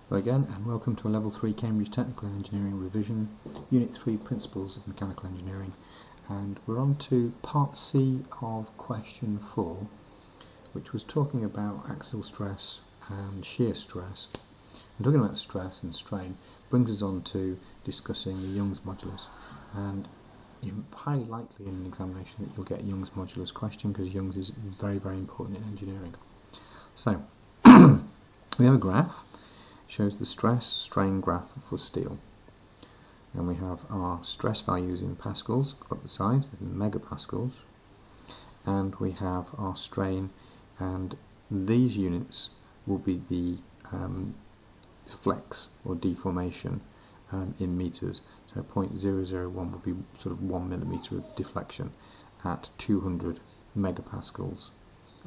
Hello again, and welcome to a Level 3 Cambridge Technical Engineering revision, Unit 3 Principles of Mechanical Engineering, and we're on to Part C of Question 4, which was talking about axial stress and shear stress. And talking about stress and strain brings us on to discussing the Young's modulus, and you're highly likely in an examination that you'll get a Young's modulus question, because Young's is very, very important in engineering. So, we have a graph. Shows the stress-strain graph for steel, and we have our stress values in pascals up the side, in megapascals, and we have our strain, and these units will be the flex or deformation in meters. So 0.001 would be sort of 1 millimeter of deflection at 200 megapascals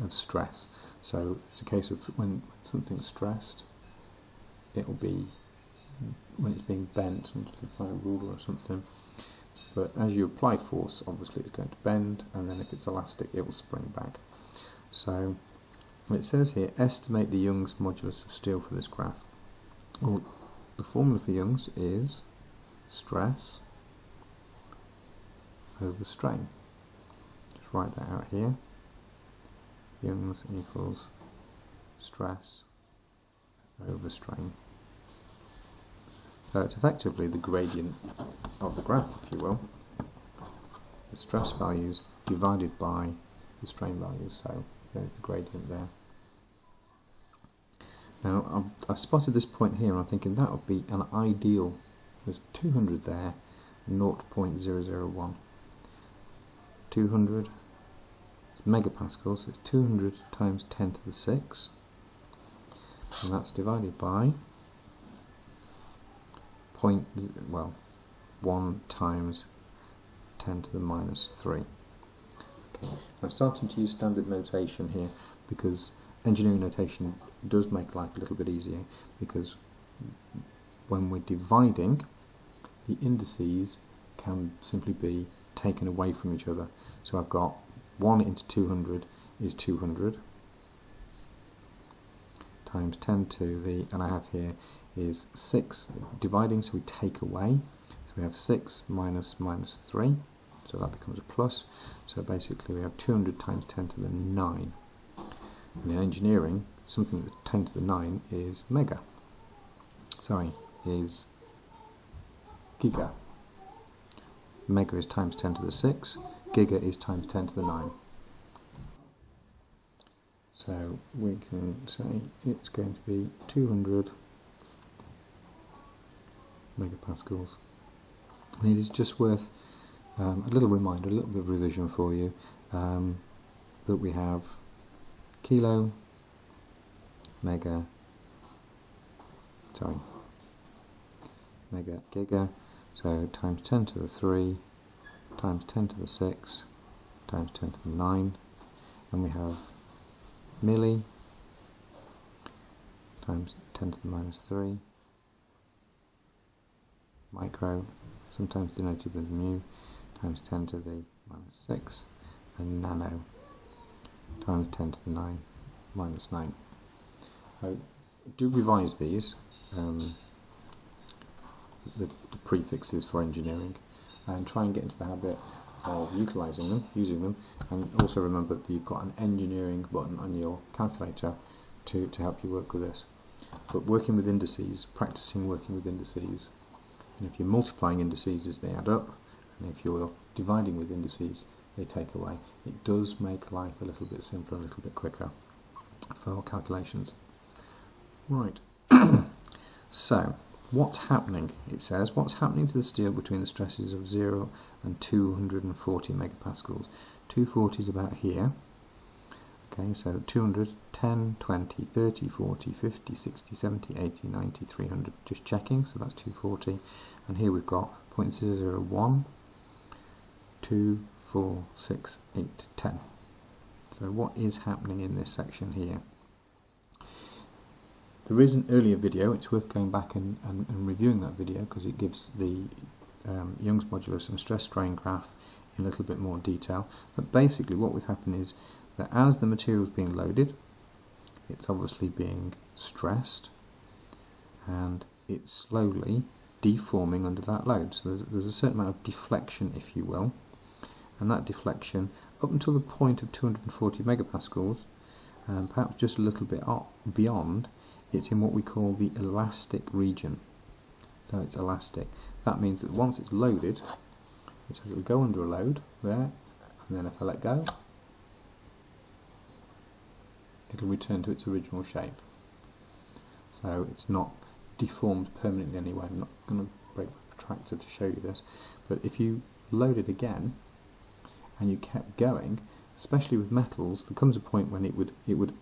of stress. So it's a case of when something's stressed, it will be, when it's being bent, by a ruler or something, but as you apply force, obviously it's going to bend, and then if it's elastic, it will spring back. So it says here, estimate the Young's modulus of steel for this graph. Well, the formula for Young's is stress over strain. Just write that out here. Young's equals stress over strain. So it's effectively the gradient of the graph, if you will. The stress values divided by the strain values, so there's the gradient there. Now I've spotted this point here, and I'm thinking that would be an ideal. There's 200 there, 0.001. 200 megapascals, so it's 200 times 10 to the 6, and that's divided by 1 times 10 to the minus 3. Okay. I'm starting to use standard notation here because engineering notation does make life a little bit easier, because when we're dividing, the indices can simply be taken away from each other. So I've got 1 into 200 is 200 times 10 to the, and I have here is 6 dividing, so we take away, so we have 6 minus 3, so that becomes a plus. So basically we have 200 times 10 to the 9. And in engineering, something that's 10 to the 9 is is giga. Mega is times 10 to the 6, giga is times 10 to the 9. So we can say it's going to be 200 megapascals. And it is just worth a little reminder, a little bit of revision for you, that we have kilo, mega, giga, so times 10 to the 3, times 10 to the 6, times 10 to the 9, and we have milli, times 10 to the minus 3, micro, sometimes denoted with mu, times 10 to the minus 6, and nano, times 10 to the 9, minus 9. So do revise these, the prefixes for engineering, and try and get into the habit of utilising them, using them, and also remember that you've got an engineering button on your calculator to help you work with this. But working with indices, practicing working with indices, and if you're multiplying indices as they add up, and if you're dividing with indices, they take away. It does make life a little bit simpler, a little bit quicker for calculations. Right. So, what's happening? It says, what's happening to the steel between the stresses of 0 and 240 megapascals? 240 is about here. Okay, so 200, 10, 20, 30, 40, 50, 60, 70, 80, 90, 300. Just checking, so that's 240. And here we've got 0.001, 2, 4, 6, 8, 10. So what is happening in this section here? There is an earlier video. It's worth going back and reviewing that video, because it gives the Young's modulus and stress-strain graph in a little bit more detail. But basically what would happen is that as the material is being loaded, it's obviously being stressed, and it's slowly deforming under that load. So there's a certain amount of deflection, if you will, and that deflection up until the point of 240 megapascals, and perhaps just a little bit beyond, it's in what we call the elastic region. So it's elastic. That means that once it's loaded, so it will go under a load there, and then if I let go, it'll return to its original shape. So it's not deformed permanently anyway. I'm not going to break my protractor to show you this, but if you load it again and you kept going, especially with metals, there comes a point when it would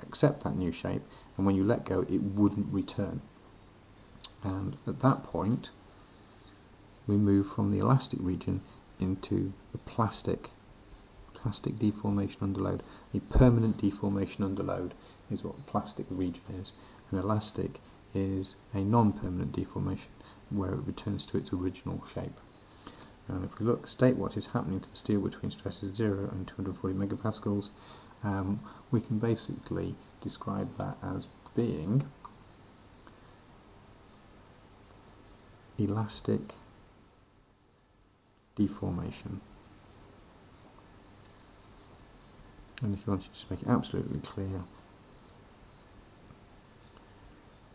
accept that new shape, and when you let go it wouldn't return. And at that point we move from the elastic region into the plastic deformation under load. A permanent deformation under load is what the plastic region is, and elastic is a non-permanent deformation where it returns to its original shape. And if we state what is happening to the steel between stresses 0 and 240 megapascals, we can basically describe that as being elastic deformation. And if you want to just make it absolutely clear,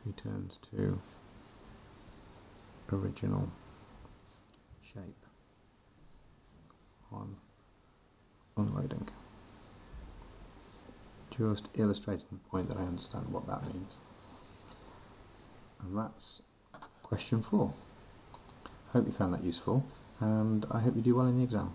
returns to original shape on unloading. Just illustrating the point that I understand what that means. And that's question 4. Hope you found that useful, and I hope you do well in the exam.